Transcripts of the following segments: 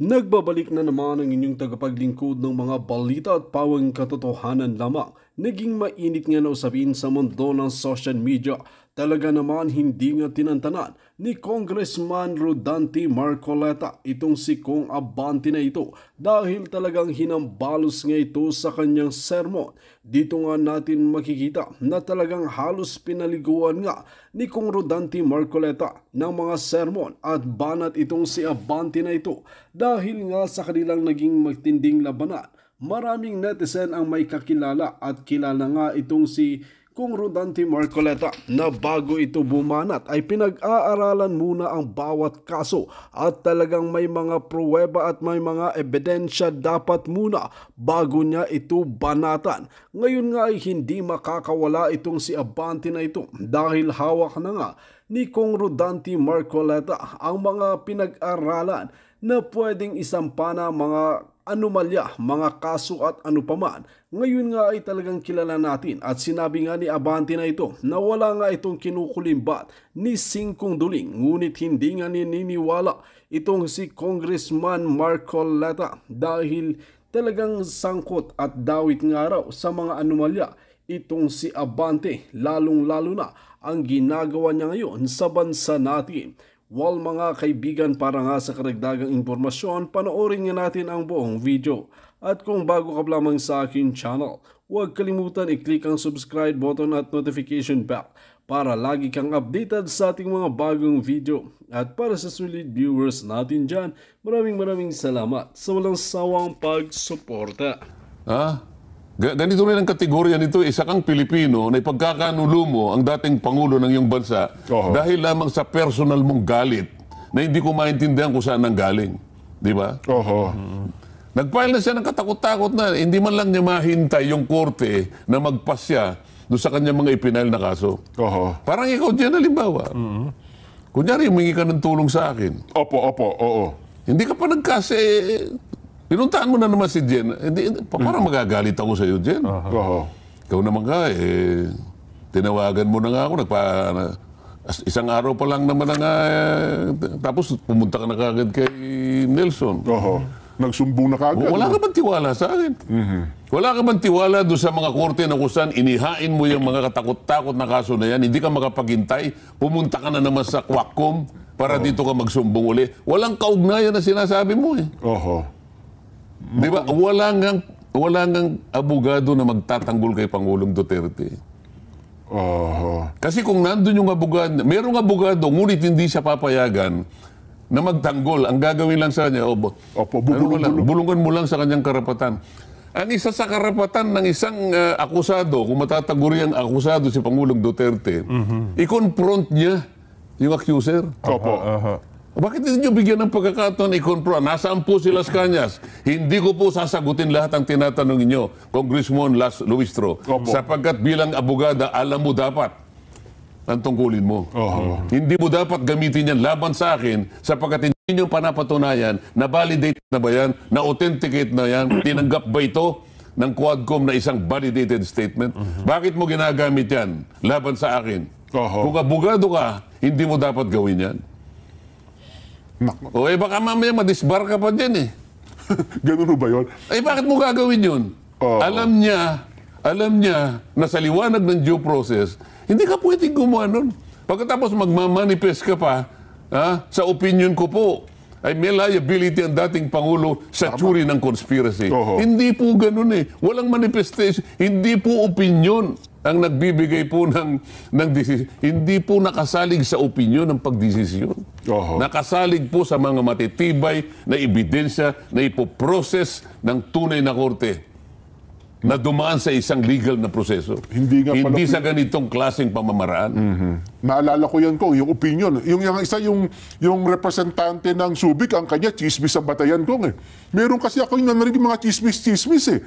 Nagbabalik na naman ang inyong tagapaglingkod ng mga balita at pawang katotohanan lamang. Naging mainit nga na usapin sa mundo ng social media. Talaga naman hindi nga tinantanan ni Congressman Rodante Marcoleta itong si Kong Abante na ito dahil talagang hinambalos nga ito sa kanyang sermon. Dito nga natin makikita na talagang halos pinaliguan nga ni Kong Rodante Marcoleta ng mga sermon at banat itong si Abante na ito dahil nga sa kanilang naging magtinding labanan. Maraming netizen ang may kakilala at kilala nga itong si Kong Rodante Marcoleta na bago ito bumanat ay pinag-aaralan muna ang bawat kaso at talagang may mga pruweba at may mga ebidensya dapat muna bago niya ito banatan. Ngayon nga ay hindi makakawala itong si Abante na ito dahil hawak na nga ni Kong Rodante Marcoleta ang mga pinag-aralan na pwedeng isampa na mga anomalya, mga kaso at ano paman. Ngayon nga ay talagang kilala natin at sinabi nga ni Abante na ito na wala nga itong kinukulimbat ni Singkong Duling, ngunit hindi nga nininiwala itong si Congressman Marcoleta dahil talagang sangkot at dawit nga raw sa mga anomalya itong si Abante, lalong-lalo na ang ginagawa niya ngayon sa bansa natin. Well mga kaibigan, para nga sa karagdagang impormasyon, panoorin nga natin ang buong video. At kung bago ka lamang sa akin channel, huwag kalimutan i-click ang subscribe button at notification bell para lagi kang updated sa ating mga bagong video. At para sa solid viewers natin dyan, maraming salamat sa walang sawang pagsuporta. Ganito rin ang kategorya nito, isa kang Pilipino na ipagkakanulo mo ang dating Pangulo ng iyong bansa dahil lamang sa personal mong galit na hindi ko maintindihan kung saan nang galing. Di ba? Nag-file na siya ng katakot-takot na hindi man lang niya mahintay yung korte na magpasya doon sa kanyang mga ipinail na kaso. Parang ikaw dyan, halimbawa. Kunyari, humingi ka ng tulong sa akin. Hindi ka pa nagkasi... Pinuntaan mo na naman si Jen. Parang magagalit ako sa iyo, Jen. Ikaw naman ka, tinawagan mo na nga ako. Isang araw pa lang naman na tapos pumunta ka na kagad kay Nelson. Nagsumbong na kagad. Wala ka bang tiwala sa akin? Wala ka bang tiwala doon sa mga korte na kung saan inihain mo yung mga katakot-takot na kaso na yan, hindi ka makapaghintay, pumunta ka na naman sa Quacom para dito ka magsumbong uli. Walang kaugnayan na sinasabi mo eh. Di ba? Wala ngang abogado na magtatanggol kay Pangulong Duterte. Kasi kung nandun yung abogado, merong abogado, ngunit hindi siya papayagan na magtanggol. Ang gagawin lang sa kanya, bulungan mo lang sa kanyang karapatan. Ang isa sa karapatan ng isang akusado, kung matataguri ang akusado si Pangulong Duterte, i-confront niya yung accuser. Bakit hindi nyo bigyan ng pagkakataon i-confront? Nasaan po si Las Cañas? Hindi ko po sasagutin lahat ang tinatanong ninyo, Congressman Las Luistro. Sapagkat bilang abogada, alam mo dapat ang tungkulin mo. Hindi mo dapat gamitin yan laban sa akin sapagkat hindi nyo panapatunayan na validate na ba yan, na authenticate na yan, tinanggap ba ito ng Quadcom na isang validated statement? Bakit mo ginagamit yan laban sa akin? Kung abogado ka, hindi mo dapat gawin yan. Baka mamaya madisbar ka pa dyan eh. Ganun ba yun? Bakit mo gagawin yun? Alam niya na sa liwanag ng due process, hindi ka pwedeng gumawa nun. Pagkatapos magmamanifest ka pa, sa opinion ko po, ay may liability ang dating Pangulo sa tsuri ng conspiracy. Hindi po ganun eh. Walang manifestation. Hindi po opinion ang nagbibigay po ng desisyon. Hindi po nakasalig sa opinion ng pagdesisyon. Nakasalig po sa mga matitibay na ebidensya na ipoprocess ng tunay na korte na dumaan sa isang legal na proseso. Hindi sa ganitong klaseng pamamaraan. Naalala ko yan ko, yung opinion. Yung representante ng Subic, ang kanya, chismis ang batayan ko. Meron kasi ako yung narinig mga chismis eh.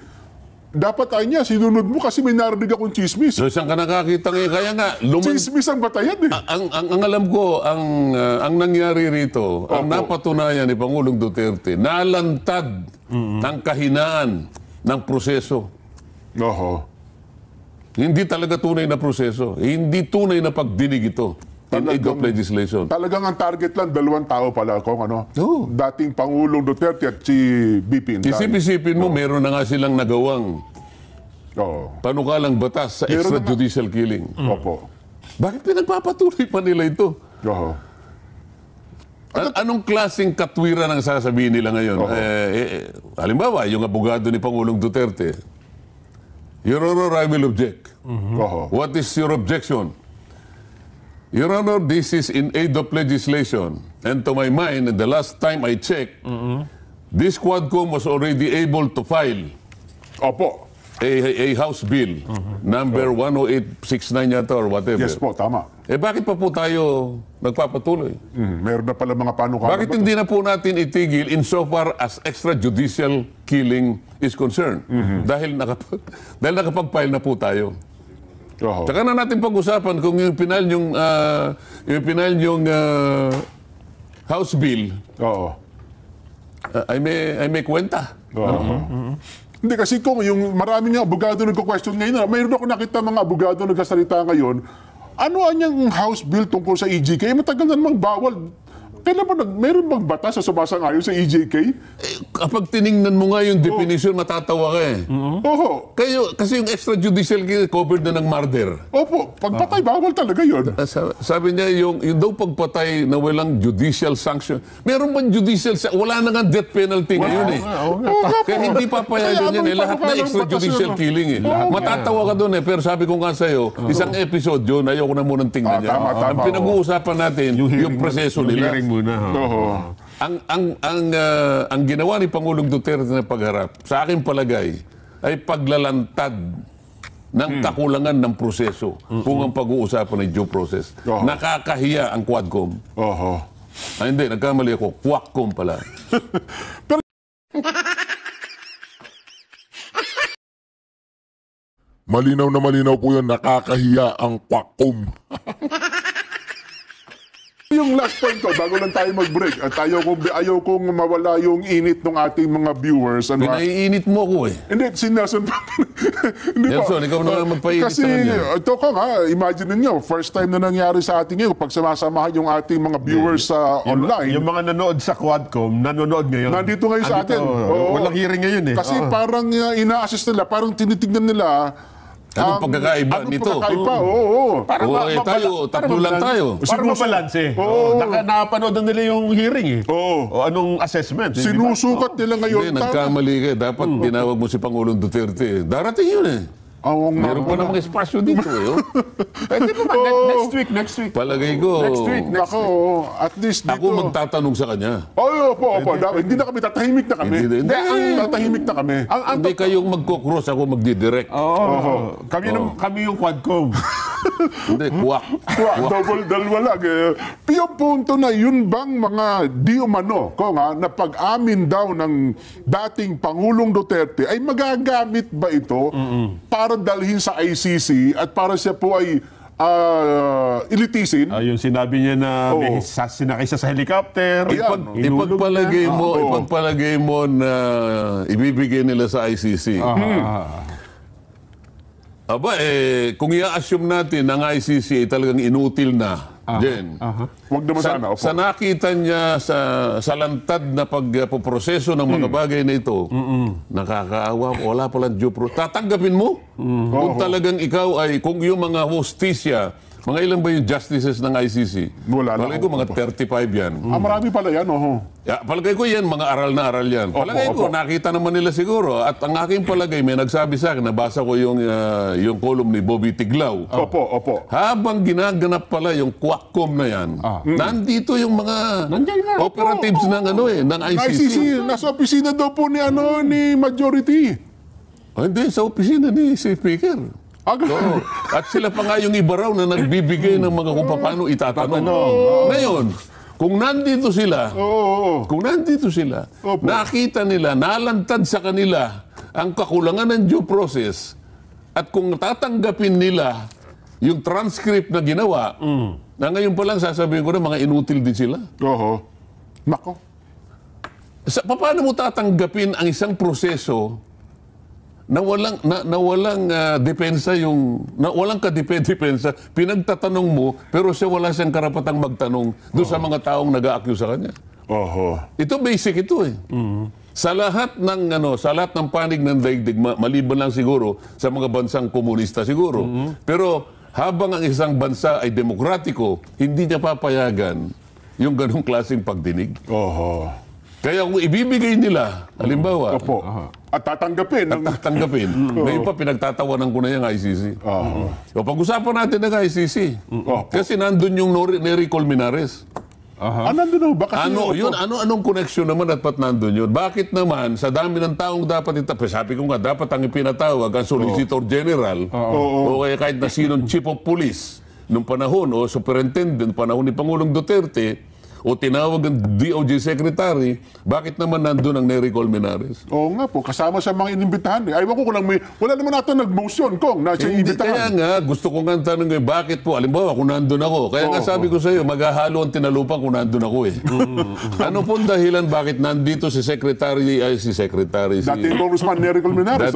Dapat ay niya, sinunod mo kasi may narinig akong chismis. So saan ka nakakita ngayon? Kaya nga, chismis ang batayan eh. Ang alam ko, ang nangyari rito, ang napatunayan ni Pangulong Duterte, nalantad ang kahinaan ng proseso. Hindi talaga tunay na proseso. Hindi tunay na pagdinig ito. in aid of legislation. Talagang ang target lang, 2 tao pala kung ano. Oo. Dating Pangulong Duterte at si BP Inday. Isip-isipin mo, meron na nga silang nagawang Oo. panukalang batas sa Meron na nga. extrajudicial killing. Opo. Bakit pinagpapatuloy pa nila ito? Oo. Anong klaseng katwiran ang sasabihin nila ngayon? Halimbawa, yung abogado ni Pangulong Duterte, Your Honor, I will object. Oo. What is your objection? Your Honor, this is in aid of legislation. And to my mind, the last time I checked, this Quadcom was already able to file Opo. a House Bill, number 10869 yata or whatever. Yes po, tama. Bakit pa po tayo nagpapatuloy? Meron na pala mga panukala. Bakit hindi na po natin itigil insofar as extrajudicial killing is concerned? Dahil nakapag-file na po tayo. Oo. Tsaka na natin pag-usapan kung yung pinal yung House Bill Oo. ay may kwenta. Oo. Hindi kasi kung yung maraming nga abogado nagko-question ngayon, mayroon ako nakita mga abogado nagsasalita ngayon, ano ang House Bill tungkol sa EJK? Matagal na namang bawal. Kailan ba mayroon bang batas sa sumasang-ayon sa EJK? Kapag tiningnan mo nga yung definition, matatawa ka eh. Oo. Kasi yung extrajudicial killing covered na ng murder. Opo. Pagpatay, bawal talaga yun. Sabi niya, yung daw pagpatay na walang judicial sanction. Meron bang judicial wala na nga death penalty ngayon eh. Kaya hindi papayagan yan eh. Lahat na extrajudicial killing eh. Matatawa ka doon eh. Pero sabi ko nga sa'yo, isang episode yun, ayoko na munang tingnan niya. Tama, Ang pinag-uusapan natin, yung proseso nila. Muna, Oo. Ang ginawa ni Pangulong Duterte na pagharap, sa aking palagay, ay paglalantad ng kakulangan ng proseso kung ang pag-uusapan ng due process. Oo. Nakakahiya ang Quadcom. Oo. Hindi, nagkamali ako. Quadcom pala. Malinaw na malinaw po yan, nakakahiya ang Quadcom. Yung last point ko, bago lang tayo mag-break, at ayaw kong mawala yung init ng ating mga viewers. Ano, Pinaiinit mo ko eh. hindi, si Nelson. Hindi pa. Nelson, ikaw na nga magpainit Kasi, sa kanya. ito ko nga, imagine ninyo, first time na nangyari sa atin ngayon, pag sumasamahan yung ating mga viewers sa online, Yung mga nanood sa Quadcom, nanonood ngayon. nandito ngayon sa atin. Oo. Walang hearing ngayon eh. Kasi parang ina-assist nila, parang tinitignan nila, Anong pagkakaiba anong nito? pagkakaiba, oo. Tayo, tatlo lang tayo. Para mabalanse. Napanood na nila yung hearing eh. Oo. O anong assessment. Sinusukat nila ngayon. Hindi, nagkamali ka. Dapat tinawag mo si Pangulong Duterte. Darating yun eh. Meron pa namang espasyo dito eh. Oh. Pwede pa ba? Next week. Palagay ko, Nako, at least dito. ako magtatanong sa kanya. Opo. Hindi na kami, tatahimik na kami. Hindi. Tatahimik na kami. Hindi kayong magkocross, ako magdidirect. Kami yung Quadcom. Hindi, kuwak. Double dalawa lang. Yung punto na yun bang mga di umano ko nga na pag-amin daw ng dating Pangulong Duterte ay magagamit ba ito para dalhin sa ICC at para siya po ay ilitisin? Yung sinabi niya na may Oo. sinakay siya sa helicopter. Hinulog Ipagpalagay mo na ibibigay nila sa ICC. Aba, kung i-assume natin ang ICC ay talagang inutil na, Jen. Huwag naman sana. Opo. Sa nakita niya sa lantad na pagproseso ng mga bagay na ito, nakakaawa, wala palang due process. Tatanggapin mo? Kung talagang ikaw ay, kung yung mga hostisya, mga ilan ba yung justices ng ICC? Wala na Palagay ko ako. mga 35 yan. Marami pala yan, Palagay ko yan, mga aral na aral yan. Palagay ko, nakita naman nila siguro. At ang aking palagay, may nagsabi sa akin, nabasa ko yung column ni Bobby Tiglao. Opo. Habang ginaganap pala yung Quadcom na yan, nandito yung mga operatives ng ICC. ICC, nasa opisina daw po ni Majority. Hindi, sa opisina ni si Speaker. Oo. At sila pa nga yung iba raw na nagbibigay ng mga kung paano itatanong. Ngayon, kung nandito sila, nakita nila, nalantad sa kanila ang kakulangan ng due process at kung tatanggapin nila yung transcript na ginawa, na ngayon pa lang sasabihin ko na mga inutil din sila. Oo. Nako. Paano mo tatanggapin ang isang proseso walang depensa walang kadepensa, pinagtatanong mo, pero siya wala siyang karapatang magtanong doon sa mga taong nag-a-accuse sa kanya. Oho. Ito basic ito eh. Sa lahat ng panig ng daigdig, maliban lang siguro sa mga bansang komunista siguro. Pero habang ang isang bansa ay demokratiko, hindi niya papayagan yung ganong klaseng pagdinig. Oho. Kaya kung ibibigay nila, halimbawa, Opo. At tatanggapin. tatanggapin. Ngayon pa, pinagtatawanan ko na yung ICC. O pag-usapan natin ng ICC. Kasi nandun yung Nery Colmenares. Nandun ba? Kasi Anong connection naman at pat nandun yun? Bakit naman, sa dami ng taong dapat sabi ko nga, dapat ang ipinatawag ang Solicitor General o kaya kahit na sinong Chief of Police nung panahon o Superintendent panahon ni Pangulong Duterte o tinawag ang DOJ Secretary, bakit naman nandun ang Nery Colmenares? Oo nga po, kasama sa mga inimbitahan. Aywan ko lang wala naman natin nag-motion kung nasa Kaya inimbitahan. nga, gusto ko nga tanong ngayon, bakit po? Alimbawa, kung nandun ako. Kaya nga sabi ko sa iyo, maghahalo ang tinalupan kung nandun ako eh. Ano pong dahilan bakit nandito si Dating Congressman Nery Colmenares.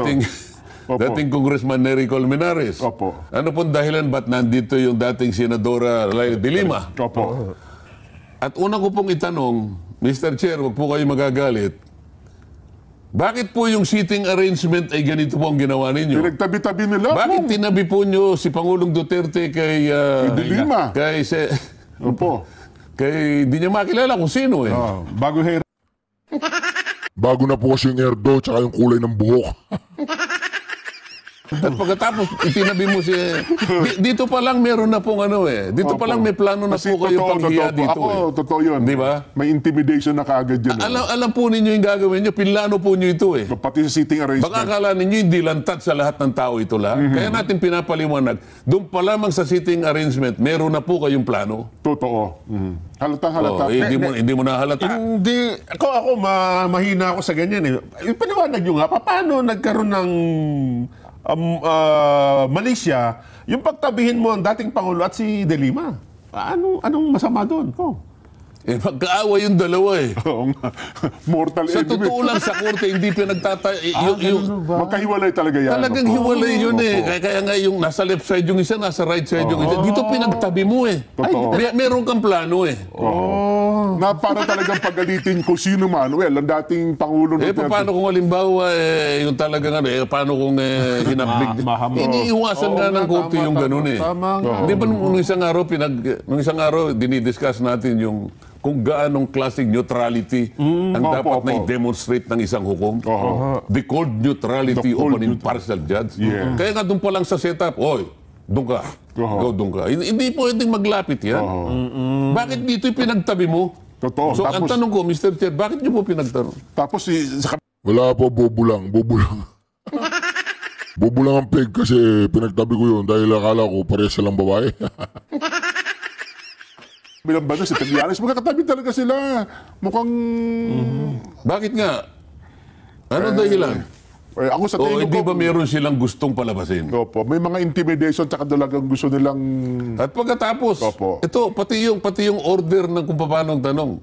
dating Congressman Nery Colmenares. Opo. Ano pong dahilan ba't nandito yung dating Senadora Laila de Lima? Opo. At una ko pong itanong, Mr. Chair, wag po kayo magagalit. Bakit po yung seating arrangement ay ganito po ang ginawa ninyo? Pinagtabi-tabi nila. Bakit tinabi po nyo si Pangulong Duterte kay... De Lima. Opo. Kay hindi niya makilala kung sino eh. Bago hair. Bago na po kasi yung Erdo tsaka yung kulay ng buhok. At pagkatapos, itinabi mo si... dito pa lang meron na pong dito pa lang may plano na Kasi po kayo panghiya dito Totoo yun. Di ba? May intimidation na kaagad yun. Alam po ninyo yung gagawin nyo, pinlano po nyo ito eh. Pati sa seating arrangement. Baka akala ninyo hindi lantad sa lahat ng tao ito lahat. Kaya natin pinapaliwanag, doon pa lamang sa seating arrangement, meron na po kayong plano. Totoo. Halatang-halata. Hindi mo nahalata. Hindi, ako mahina ako sa ganyan eh. Yung paniwanag nyo nga, paano nagkaroon ng Malaysia, yung pagtabihin mo ang dating Pangulo at si De Lima? Anong masama doon? Magkaaway yung dalawa eh. Oo nga. Mortal Sa enemy. totoo lang sa korte, hindi Magkahiwalay talaga yan. talagang hiwalay yun eh. Kaya nga yung nasa left side yung isa, nasa right side yung isa. Dito pinagtabi mo eh. Totoo. Meron kang plano eh. Na para talagang pagalitin kung sino man. Well, ang dating Pangulo Paano kung halimbawa, yung talagang paano kung hinablig? Iniiwasan nga ng korte yung ganun eh. Di ba nung isang araw, dinidiscuss natin yung kung gaanong klaseng neutrality ang dapat na i-demonstrate ng isang hukom. The cold neutrality of an impartial judge. Kaya nga doon pa lang sa setup, doon ka. Go, doon ka. Hindi pwedeng maglapit yan. Bakit dito pinagtabi mo? Totoo. So ang tanong ko, Mr. Chair, bakit niyo po pinagtanong? Tapos Wala po, bubulang. Bubulang ang peg kasi pinagtabi ko yun dahil akala ko parehas silang babae. bilang banda si Taglianes, magkakatabi talaga sila. Mukhang... Bakit nga? Ano dahilan? ako sa O tingin hindi ko... ba meron silang gustong palabasin? Opo, may mga intimidation tsaka talagang gusto nilang... At pagkatapos, Opo. ito, pati yung order ng kung paano ang tanong.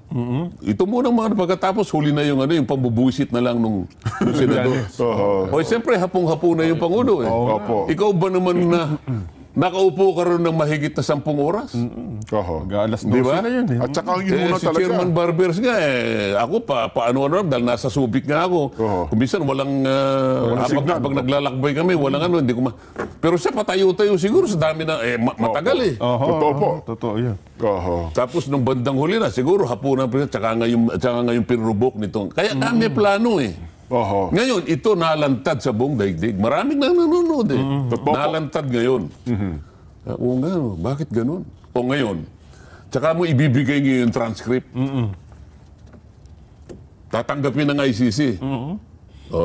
Ito muna mga pagkatapos, huli na yung yung pambubuisit na lang nung senador. O siyempre, hapong-hapo na yung Pangulo eh. Opo. Ikaw ba naman na nakaupo ka rin ng mahigit na 10 oras? Alas 12 Di ba? na yun eh. At saka yun muna Si talaga. Chairman Barbers nga ako paano dahil nasa Subic nga ako. Kung minsan walang signal. pag naglalakbay kami, walang hindi ko pero siya patayo-tayo siguro sa dami na matagal eh. Totoo po. Totoo yun. Tapos nung bandang huli na siguro hapunan pa tsaka nga yung pinrubok nitong. Kaya kami plano eh. Ngayon, ito nalantad sa buong daigdig. Maraming nang nanonood eh. Nalantad ngayon. Oo nga, bakit ganun? O ngayon, tsaka mo ibibigay ngayon yung transcript. Tatanggapin ng ICC.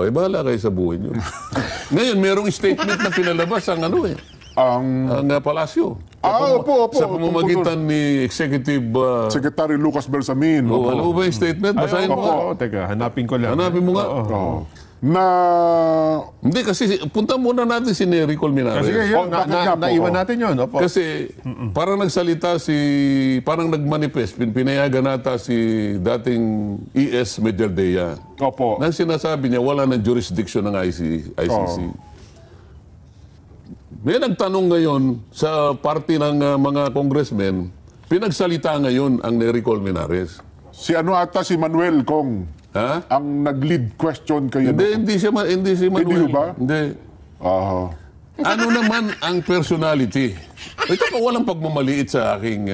Bahala kayo sa buhay nyo. Ngayon, merong statement na pinalabas ang ang Palasyo. Opo. Sa pamamagitan ni Executive Secretary Lucas Bersamin. alam mo ba yung statement? Basahin mo nga. Teka, hanapin ko lang. Hanapin mo nga. na Hindi kasi, punta muna natin si Nery Colmenares. Sige, Oh, bakit nga po? naiwan natin yun. Opo. Kasi parang nagsalita parang nagmanifest, pinayagan nata si dating ES Medialdea. opo. Nang sinasabi niya, wala ng jurisdiction ng ICC. May nagtanong ngayon sa party ng mga congressmen, pinagsalita ngayon ang Nery Colmenares. Si ano ata si Manuel Kong Ha? ang nag-lead question kayo. Hindi si Manuel. Hindi ba? Hindi. Aha. Ano naman ang personality? Ito pa walang pagmamaliit sa aking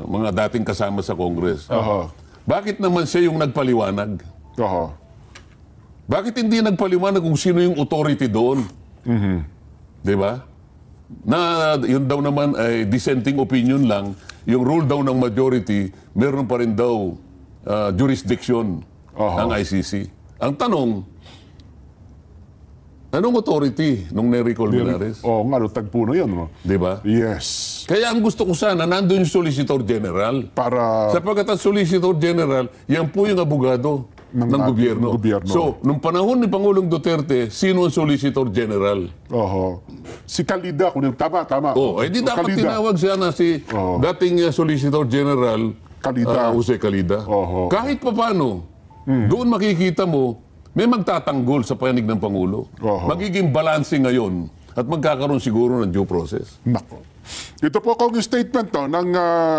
mga dating kasama sa Congress. Aha. Bakit naman siya yung nagpaliwanag? Aha. Bakit hindi nagpaliwanag kung sino yung authority doon? Di ba? Na yun daw naman ay dissenting opinion lang, yung rule daw ng majority, meron pa rin daw jurisdiction ng ICC. Ang tanong, anong authority nung Nery Colmenares? Oo nga, tagpo na yun. No? Di ba? Yes. Kaya ang gusto ko sana, nandun yung Solicitor General. Para Sapagkat ang Solicitor General, yan po yung abogado ng ating gobyerno. So, nung panahon ni Pangulong Duterte, sino ang Solicitor General? oho. Si Kalida, kung tama. Oh, eh di dapat Kalida. tinawag siya na si Oo. dating Solicitor General Kalida. Jose Calida. Oo. Kahit papano, doon makikita mo, may magtatanggol sa panig ng Pangulo. Oo. Magiging balanse ngayon at magkakaroon siguro ng due process. Nako. Ito po kong statement ng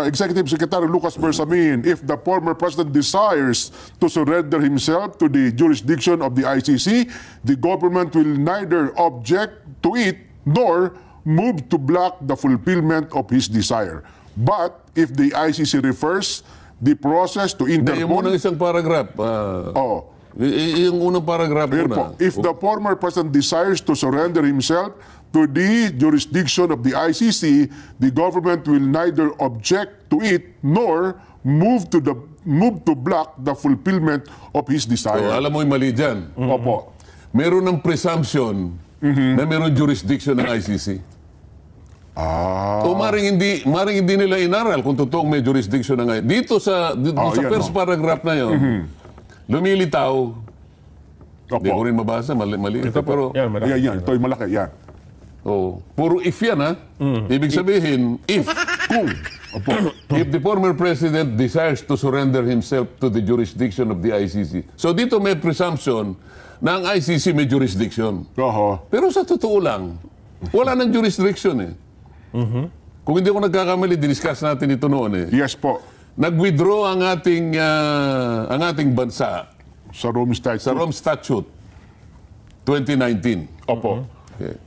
Executive Secretary Lucas Bersamin. If the former president desires to surrender himself to the jurisdiction of the ICC, the government will neither object to it nor move to block the fulfillment of his desire. But if the ICC refers the process to Hindi, yung unang Interpol... isang paragraph. Oh, Yung unang paragraph Ayun muna. po. If the former president desires to surrender himself to the jurisdiction of the ICC, the government will neither object to it nor move to block the fulfillment of his So, desire. alam mo yung mali dyan. Opo. Meron ng presumption na meron jurisdiction ng ICC. O maring hindi nila inaral kung totoong may jurisdiction ng ICC. Dito sa yan, first paragraph na yon, lumilitaw, hindi ko Opo. rin mabasa, mali. Pero, Yan, malaki. Yan. Ito yung malaki. Yan. puro if yan ha. Ibig sabihin, Kung. Opo. if the former president desires to surrender himself to the jurisdiction of the ICC. So dito may presumption na ang ICC may jurisdiction. Oho. Pero sa totoo lang, wala nang jurisdiction eh. Kung hindi ako nagkakamali, diniscuss natin ito noon eh. Yes po. Nag-withdraw ang ating bansa Sa Rome Statute. sa Rome Statute 2019. Opo. Okay.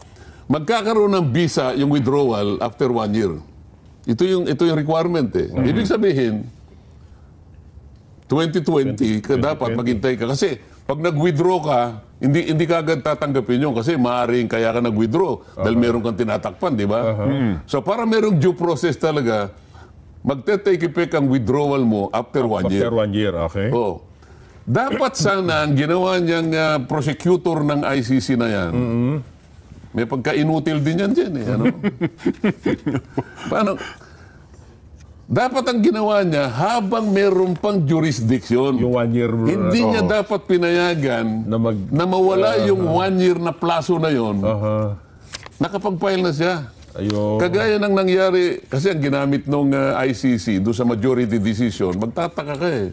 Magkakaroon ng visa yung withdrawal after 1 year. Ito yung requirement eh. Ibig sabihin, 2020 ka dapat maghintay ka. Kasi pag nag-withdraw ka, hindi ka agad tatanggapin yun kasi maaaring kaya ka nag-withdraw dahil meron kang tinatakpan, di ba? So para merong due process talaga, magte-take effect ang withdrawal mo after 1 year. After 1 year, okay. Oh. Dapat sana ang ginawa niyang prosecutor ng ICC na yan, may pagka-inutil din yan dyan eh. Ano? Paano? Dapat ang ginawa niya, habang meron pang jurisdiction, Yung 1 year... hindi niya dapat pinayagan na mawala yung 1 year na plaso na yon. Nakapag-file na siya. Ayun. Kagaya ng nangyari, kasi ang ginamit ng ICC doon sa majority decision, magtataka ka eh.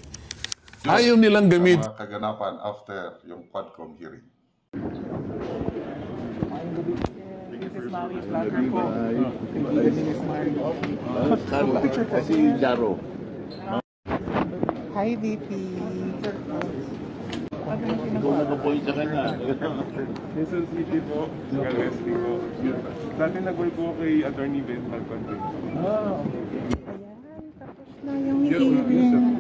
Ayaw nilang gamit. Mga kaganapan after yung Quadcom hearing. This is Maui Vlogger po. Carla, kasi Jaro. Hi, VP. Ikaw nag-appoint sa kanya. Quezon City po, Wesley po. Dati nag-work po kay Attorney Ben Falcon. Ayan, tapos na yung hearing.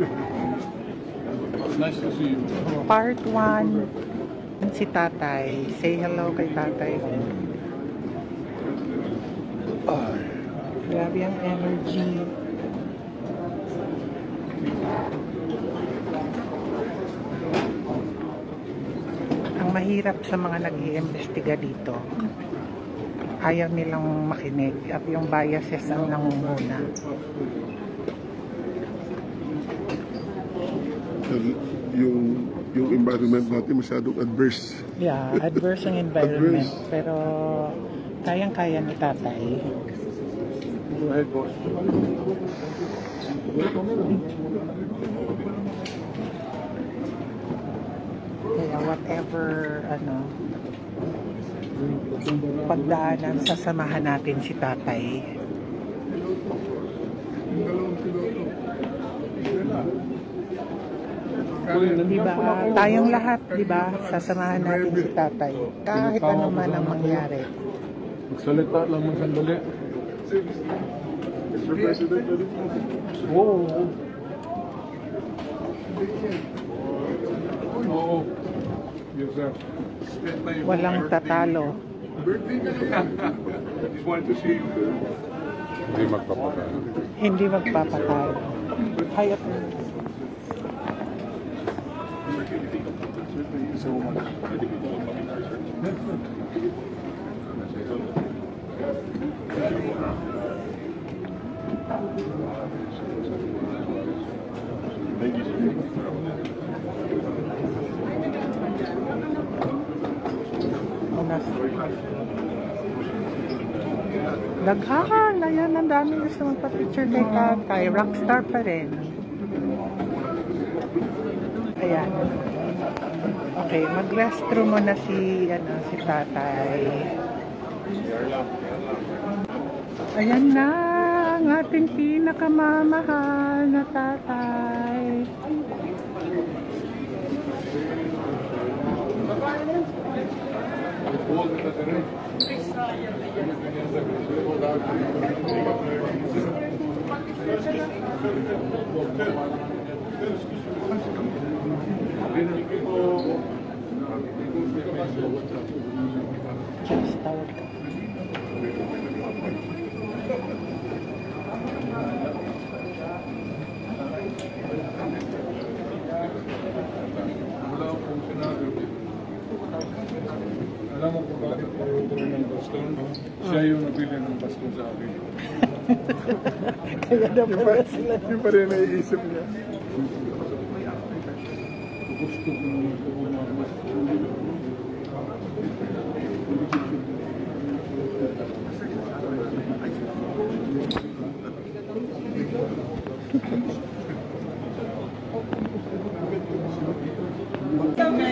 Nice to see you. Part 1. Si Tatay. Say hello kay Tatay. Grabe ang energy. Ang mahirap sa mga nag-iimbestiga dito, ayaw nilang makinig at yung biases ang nangunguna. Yung yung environment natin masyadong adverse. Yeah, adverse ang environment. Adverse. Pero kayang-kaya ni tatay. Go ahead, boss. Kaya whatever, pagdaanan, sasamahan natin si tatay. Diba, tayong lahat, diba, sasamahan natin si tatay. Kahit ano man ang mangyari. Magsalita lang ng sandali. Mr. President, oo. Oo. Yes, sir. Walang tatalo. Just want to see you. Hindi magpapatalo. Hindi magpapatalo. Hayop. Naghahan, ayan, ang dami gusto magpa-picture kay tatay. Rockstar pa rin. Ayan. Okay, mag-restroom muna si tatay. Ayan na, ang ating pinakamamahal na tatay. Just tawag ka. Alam mo kung bakit ko ng baston? Siya yung nabili ng baston sa akin. Kaya na pala sila. Yung pa rin naiisip niya. Gusto ko naman ito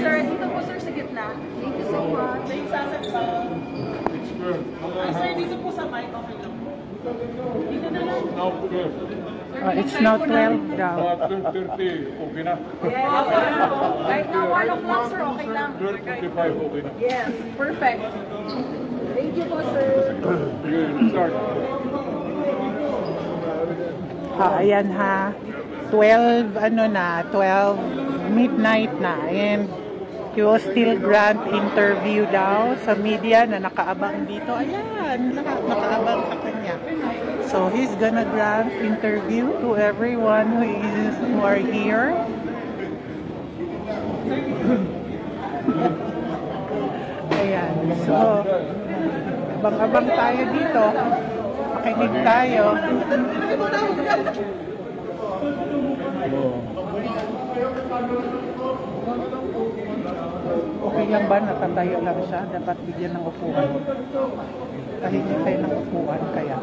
Sir, dito po sir sa gitna. Thank you so much. Thank you, sir, dito po sa mic, okay lang po. Dito na lang. It's now 12 daw. 12:30, okay na. Yes, right now, 1 o'clock, sir, okay lang. 12:45, okay na. Yes, perfect. Thank you po, sir. Sige, start. Ayan ha. 12 midnight na. And he will still grant interview daw sa media na nakaabang dito. Ayan, nakaabang sa kanya. So he's gonna grant interview to everyone who are here. Ayan. So abang-abang tayo dito. Makinig tayo. Okay lang ba? Natatayo lang siya. Dapat bigyan ng upuan. Tahimik tayo ng upuan kaya.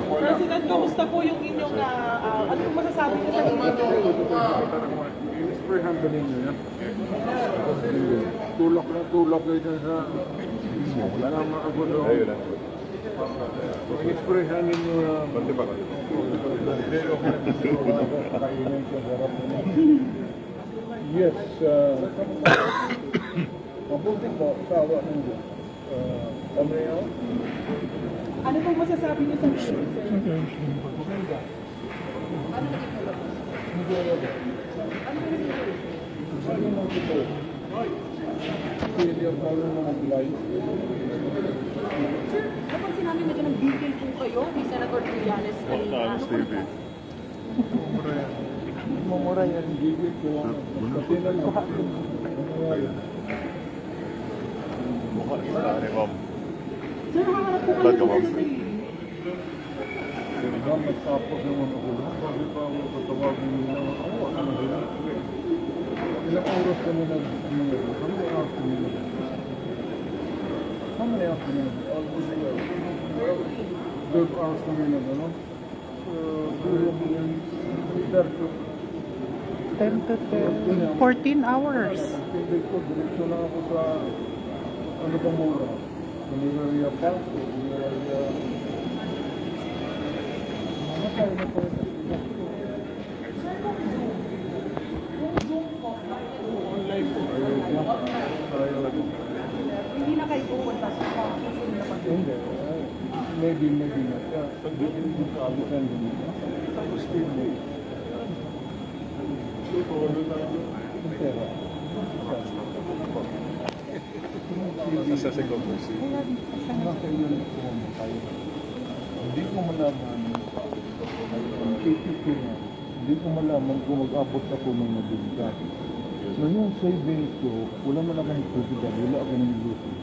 President, kamusta po yung inyong, anong masasabi niyo sa inyong? I-spray handling nyo yan. Tulak kayo dyan sa... Wala nang makagulo. I-spray handling nyo na... Bante ba kayo? Yes. Mabuti po, tawa ng Omeo. Ano pong masasabi niyo sa mission, sir? Sir, kapag sinabi na dyan nag-bigay po kayo ni Senator Trillanes kanina, Mumura yan. Gigil ko lang. Kasi nagkuha ko. sir, nakaharap po kayo sa Magtapos naman ako. Bakit pa ako Ilang oras kami How many hours kami almost 12 hours kami ano? 10 to 12, 14 hours. Hindi ko, diretso na ako sa ano bang mura? Pumiraria Park o Pumiraria... Matay na po ito. Online po. Hindi na kayo pupunta sa susunod na pag Hindi. Maybe not. Pag-ibig mo ka, depende mo. Tapos still may. Hindi ko malaman kung mag-abot ako ng mabilidad. Ngayon, savings ko, wala man akong mabilidad, wala ako ng ilusin.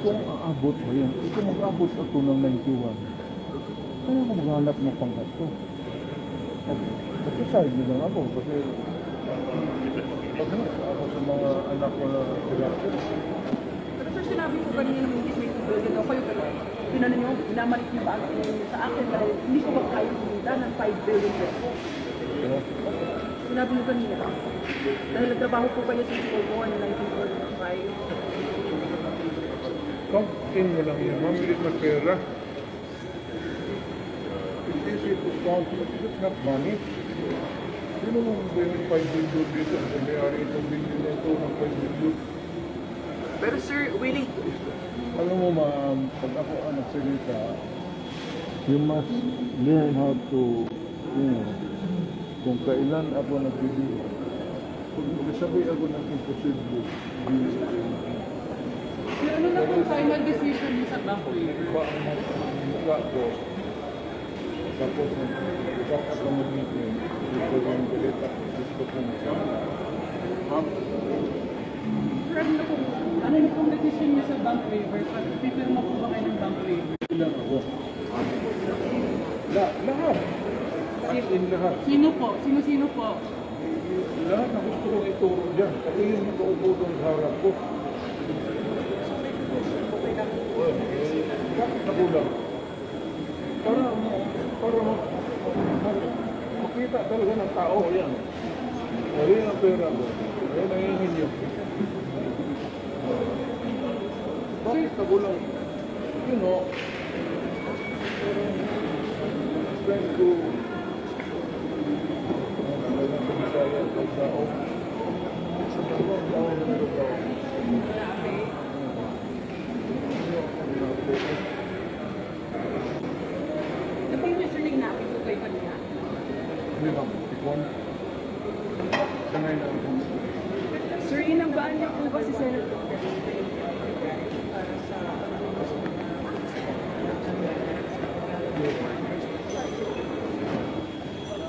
Kung aabot ba yan? Kung mag-abot ako ng 91, kaya ako maghanap ng panggasto. Kasi side nyo lang ako, kasi paghanap ako sa mga anak ko na director. Pero sir, sinabi ko kanina ng hindi may billion daw kayo, pero tinanong nyo, binamalik nyo ba sa akin dahil hindi ko ba kayo kumita ng 5 billion pesos? Sinabi nyo kanina, dahil nagtrabaho po kayo sa School 1 in 1945. Count-in mo lang yan, mamilit na pera. It's easy to count, but it's not money. Sino mong billion 5 billion dito? Kung may-ari itong billion na ito ng 5 billion. Pero sir, willing. Alam mo ma'am, pag ako ang nagsalita, you must learn how to, kung kailan ako nagbibiro. Kung sabi ako ng imposible, Ano na kung final decision niyo sa bank waiver? iba ang mukha ko. Tapos, iba ako mag-meeting. Gusto ko yung balita. Gusto ko Ano na kung decision niyo sa bank waiver? Pipirma po ba kayo ng bank waiver? ilang ako. Lahat. As in lahat. Sino po? Sino-sino po? Lahat na gusto kong ituro dyan. Pati yung nakaupo doon sa harap ko. Bakit ako lang? Para makita talaga ng tao yan. Wala ang pera ko. Ayun ang hingin nyo. Bakit ako lang? You know, trying to Sabi niyo sir, nagnapit po kayo kanina. Hindi lang, tikon. Sanay na ito. Sir, inambaan niyo po ba si Senator?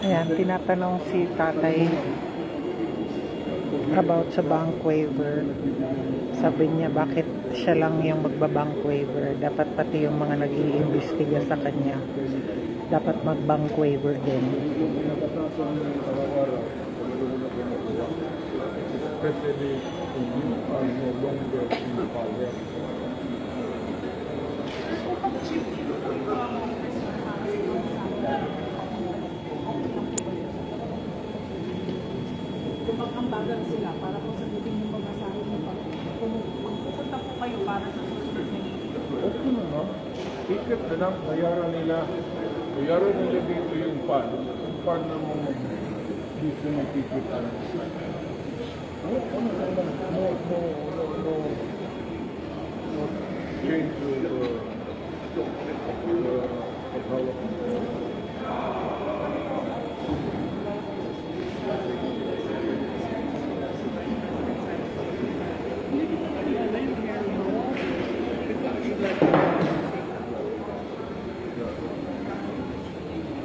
Ayan, tinatanong si tatay about sa bank waiver. Sabi niya bakit siya lang yung magbabank waiver. Dapat pati yung mga nag-iimbestiga sa kanya dapat mag-bank waiver din. Especially when you are no longer in power. Kumag-ambagan sila para po sagutin yung pagkasahin ng kung magpupunta po kayo para sa susunod na Okay na no? Ticket na lang, bayaran nila dito yung pad. Yung pad na mo dito ng ticket. No change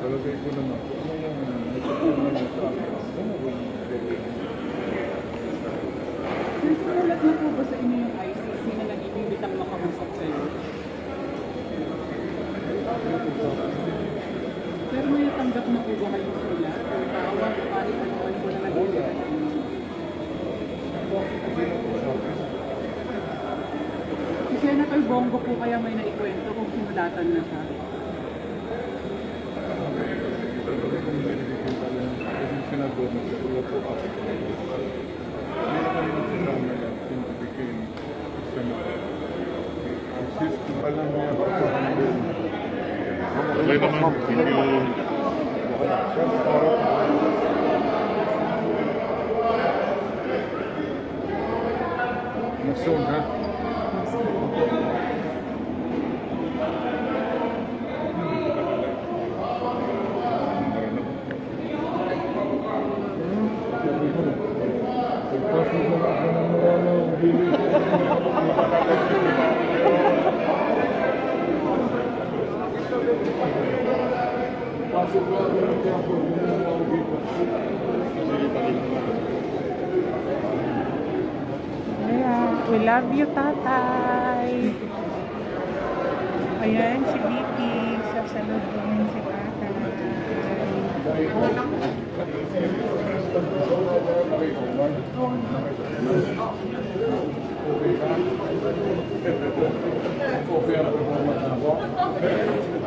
talagay ko naman kung ano yung nagsapunan niya sa akin. Ano ba yung Sir, sinalat na po ba sa inyo yung ICC na nag-ibibitang makausap kayo? Pero may natanggap na po ba kayo sila? Bongo po kaya may naikwento kung sinulatan na siya? Kasi senador na siguro po ako. Hindi naman yung sinama na since he became senator. System, alam niya ako sa handle. Okay naman. Nason, ha? Yeah, we love you, tatay. Ayan, si Vicky. Sasalubungin si tatay. Okay,